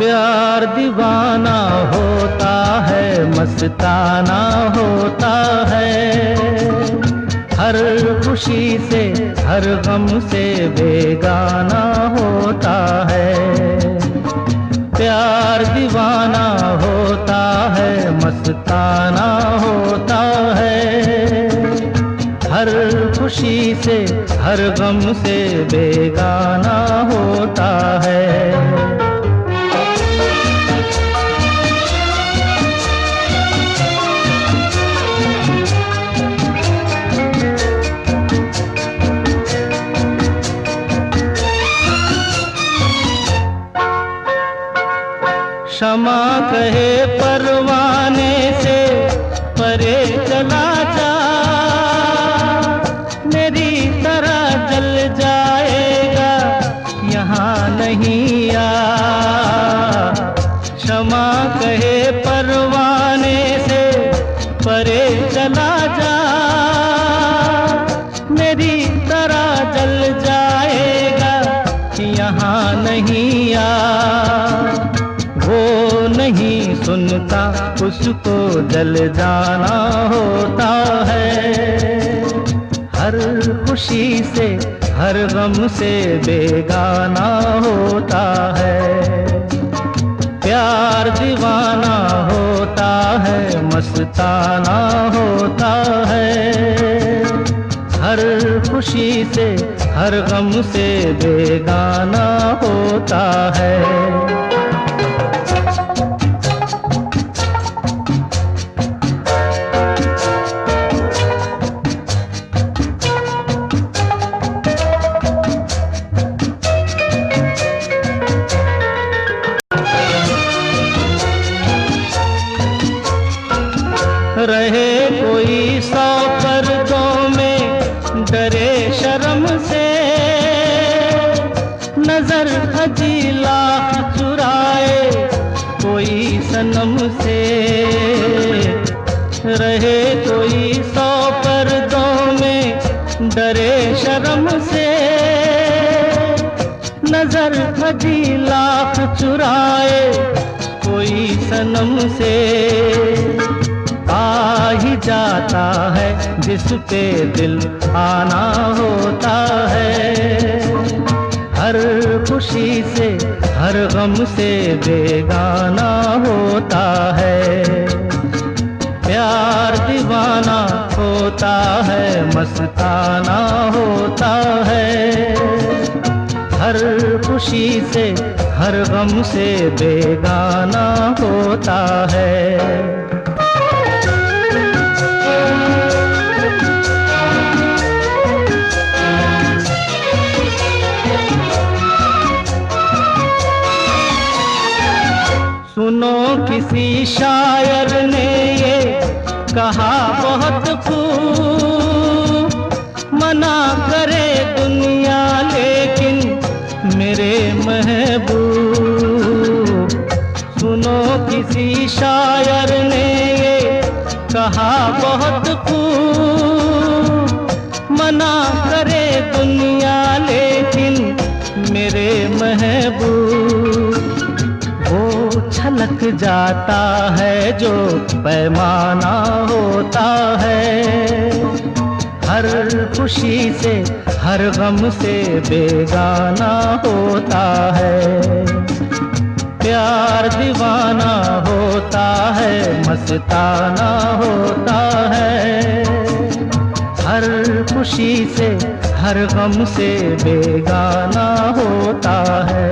प्यार दीवाना होता है, मस्ताना होता है। हर खुशी से हर गम से बेगाना होता है। प्यार दीवाना होता है, मस्ताना होता है। हर खुशी से हर गम से बेगाना होता है। क्षमा कहे परवाने से परे चला जा, मेरी तरह जल जाएगा यहाँ नहीं आ। क्षमा कहे परवाने से परे चला जा, मेरी तरह जल जाएगा यहाँ नहीं आ। वो नहीं सुनता उसको जल जाना होता है। हर खुशी से हर गम से बेगाना होता है। प्यार दीवाना होता है, मस्ताना होता है। हर खुशी से हर गम से बेगाना होता है। रहे कोई 100 पर्दों में डरे शर्म से, नजर हजीला चुराए कोई सनम से। रहे कोई 100 पर्दों में डरे शर्म से, नजर हजीला चुराए कोई सनम से। आ ही जाता है जिस पे दिल आना होता है। हर खुशी से हर गम से बेगाना होता है। प्यार दीवाना होता है, मस्ताना होता है। हर खुशी से हर गम से बेगाना होता है। सुनो किसी शायर ने ये कहा बहुत खूब, मना करे दुनिया लेकिन मेरे महबूब। सुनो किसी शायर ने ये कहा बहुत खूब, मना करे दुनिया लेकिन मेरे महबूब। वो छलक जाता है जो पैमाना होता है। हर खुशी से हर गम से बेगाना होता है। प्यार दीवाना होता है, मस्ताना होता है। हर खुशी से हर गम से बेगाना होता है।